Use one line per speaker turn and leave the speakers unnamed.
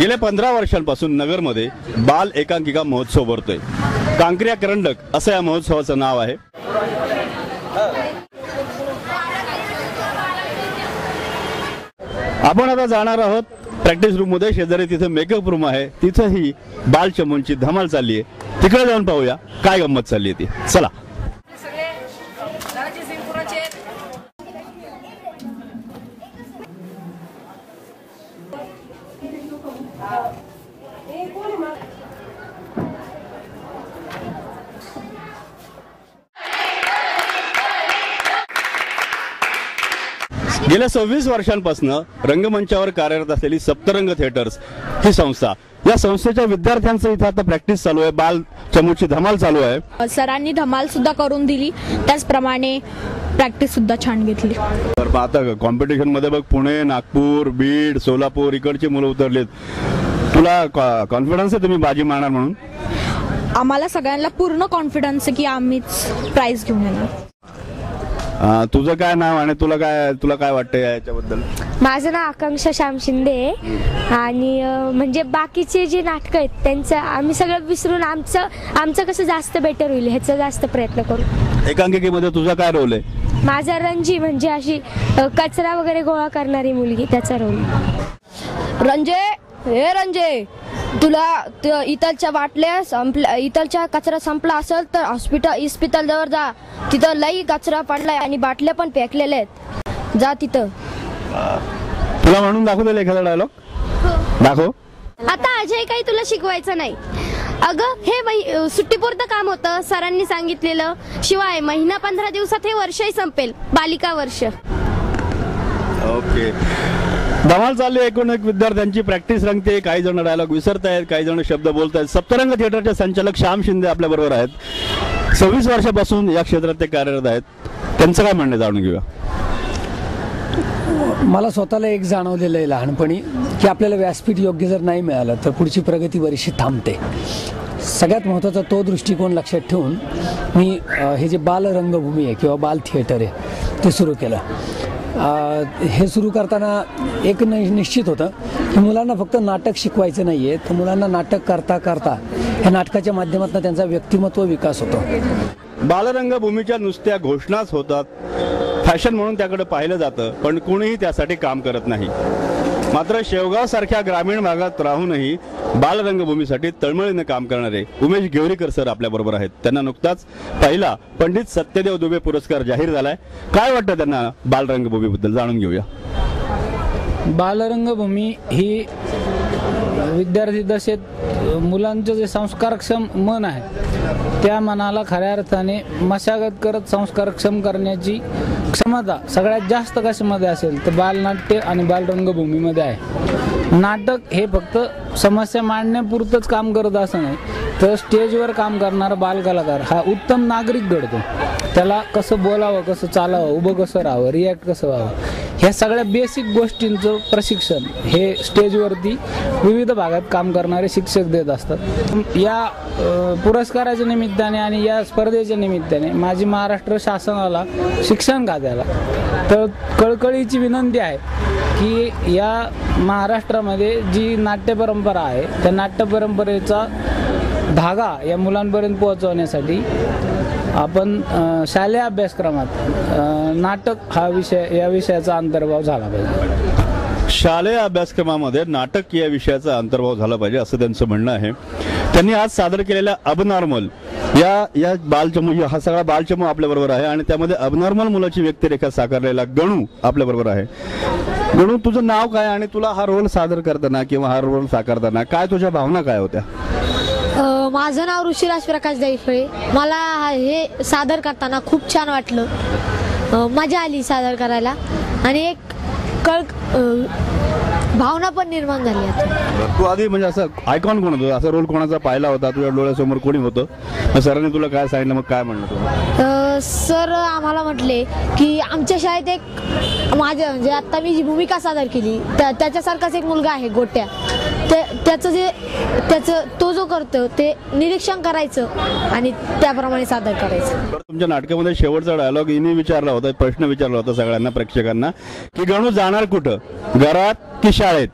गेल्या 15 वर्षांपासून नगरमध्ये बाल एकांकिका महोत्सव भरतोय। कांक्रिया करंडक असं या महोत्सवाचं नाव आहे। आपण आता जाणार आहोत प्रॅक्टिस रूम मध्ये। शेजारी तिथे मेकअप रूम आहे, तिथेही बाल चमूंची धमाल चालली आहे। तिकडे जाऊन पाहूया काय गंमत चालली आहे ती। चला। गेल्या 26 वर्षांपासून रंगमंचावर कार्यरत असलेली सप्तरंग थिएटर्स ही संस्था, या संस्थेच्या विद्यार्थ्यांचं इथे आता प्रॅक्टिस चालू आहे, बाल चमूची धमाल चालू आहे।
सरांनी धमाल सुद्धा करून दिली, त्याचप्रमाणे प्रॅक्टिस सुद्धा छान घेतली।
तर आता कॉम्पिटिशन मध्ये बघ पुणे, नागपूर, बीड, सोलापूर इकडची मुलं उतरलीत। तुला कॉन्फिडन्स आहे तुम्ही बाजी मारणार म्हणून?
आम्हाला सगळ्यांना पूर्ण कॉन्फिडन्स आहे की आम्हीच प्राइज घेऊन येणार।
तुझं काय नाव आणि तुला काय वाटतं याच्याबद्दल?
माझं नाव आकांक्षा श्याम शिंदे आहे आणि म्हणजे बाकीचे जे नाटकं आहेत त्यांचं आम्ही सगळं विसरून आमचं कसं जास्त बेटर होईल ह्याचा जास्त प्रयत्न करू।
एकांकिकेमध्ये तुझा काय रोल आहे?
माझा रंजी म्हणजे अशी कचरा वगैरे गोळा करणारी मुलगी, त्याचा रोल।
रंजे तुला इथलच्या बाटल्या संपल्या, इथलच्या कचरा संपला असेल तर हॉस्पिटल जवळ जा, तिथं लई कचरा पडलाय आणि बाटल्या पण फेकलेल्या आहेत, जा तिथं।
तुला म्हणून दाखवतो एखादा डायलॉग? दाखव।
आता अजय काही तुला शिकवायचं नाही अगं, हे सुट्टीपुरतं काम होतं, सरांनी सांगितलेलं। शिवाय महिना 15 दिवसात हे वर्षही संपेल, बालिका वर्ष।
ओके, धमाल चालली आहे। एकूण एक विद्यार्थ्यांची प्रॅक्टिस रंगते, काही जण डायलॉग विसरतायत, काही जण शब्द बोलतायत। सप्तरंग थिएटरचे संचालक श्याम शिंदे आपल्या बरोबर आहेत। 26 वर्षापासून या क्षेत्रात ते कार्यरत आहेत, त्यांचं काय म्हणणं जाणून घेऊया।
मला स्वतःला एक जाणवलेलं आहे लहानपणी की आपल्याला व्यासपीठ योग्य जर नाही मिळालं तर पुढची प्रगती बरीचशी थांबते। सगळ्यात महत्त्वाचा तो दृष्टिकोन लक्षात ठेवून मी हे जे बाल रंगभूमी आहे किंवा बाल थिएटर आहे ते सुरू केलं। हे सुरू करताना एक निश्चित होतं की मुलांना फक्त नाटक शिकवायचं नाही आहे, तर मुलांना नाटक करता करता ह्या नाटकाच्या माध्यमातून त्यांचा व्यक्तिमत्व विकास होतो।
बालरंगभूमीच्या नुसत्या घोषणाच होतात, फॅशन म्हणून त्याकडे पाहिलं जातं, पण कोणीही त्यासाठी काम करत नाही। मात्र शेवगाव सारख्या ग्रामीण भागात राहूनही बालरंगभूमीसाठी तळमळीने काम करणारे उमेश गेवरीकर सर आपल्या बरोबर आहेत। त्यांना नुकताच पहिला पंडित सत्यदेव दुबे पुरस्कार जाहीर झालाय। काय वाटतं त्यांना बालरंगभूमीबद्दल जाणून घेऊया।
बालरंगभूमी ही विद्यार्थी दशेत मुलांचं जे संस्कारक्षम मन आहे त्या मनाला खऱ्या अर्थाने मशागत करत संस्कारक्षम करण्याची क्षमता सगळ्यात जास्त कशामध्ये असेल तर बालनाट्य आणि बालरंगभूमीमध्ये आहे। नाटक हे फक्त समस्या मांडण्यापुरतंच काम करत असं नाही, तर स्टेजवर काम करणारा बालकलाकार हा उत्तम नागरिक घडतो। त्याला कसं बोलावं, कसं चालावं, उभं कसं राहावं, रिॲक्ट कसं व्हावं, ह्या सगळ्या बेसिक गोष्टींचं प्रशिक्षण हे स्टेजवरती विविध भागात काम करणारे शिक्षक देत असतात। या पुरस्काराच्या निमित्ताने आणि या स्पर्धेच्या निमित्ताने माझी महाराष्ट्र शासनाला, शिक्षण खात्याला तर कळकळीची विनंती आहे की या महाराष्ट्रामध्ये जी नाट्य परंपरा आहे त्या नाट्य परंपरेचा धागा या मुलांपर्यंत पोहोचवण्यासाठी आपण शालेय अभ्यासक्रमात नाटक हा विषय, या विषयाचा अंतर्भाव झाला पाहिजे।
शालेय अभ्यासक्रमामध्ये नाटक या विषयाचा अंतर्भाव झाला पाहिजे असं त्यांचं म्हणणं आहे। त्यांनी आज सादर केलेल्या अबनॉर्मल या बालचमू, हा सगळा बालचमू आपल्या बरोबर आहे आणि त्यामध्ये अबनॉर्मल मुलाची व्यक्तिरेखा साकारलेला गणू आपल्या बरोबर आहे। गणू, तुझं नाव काय आणि तुला हा रोल सादर करताना किंवा हा रोल साकारताना काय तुझ्या भावना काय होत्या?
माझं नाव ऋषिराज प्रकाश दैफळे। मला हे सादर करताना खूप छान वाटलं, मजा आली सादर करायला आणि एक भावना पण निर्माण झाली आहे।
तू आधी म्हणजे असं आयकॉन कोण होतं, असा रोल कोणाचा पाहिला होता, तुझ्या डोळ्यासमोर कोणी होतं? सरांनी तुला काय सांगितलं, मग काय म्हणलं तुला?
सर आम्हाला म्हटले की आमच्या शाळेत एक माझ्या म्हणजे आता मी जी भूमिका सादर केली त्याच्यासारखाच एक मुलगा आहे गोट्या, त्याचं तो जो करतो ते निरीक्षण करायचं आणि त्याप्रमाणे सादर करायचं।
तुमच्या नाटकामध्ये शेवटचा डायलॉग हिने विचारला होता, प्रश्न विचारला होता सगळ्यांना, प्रेक्षकांना, की गणू जाणार कुठं, घरात की शाळेत?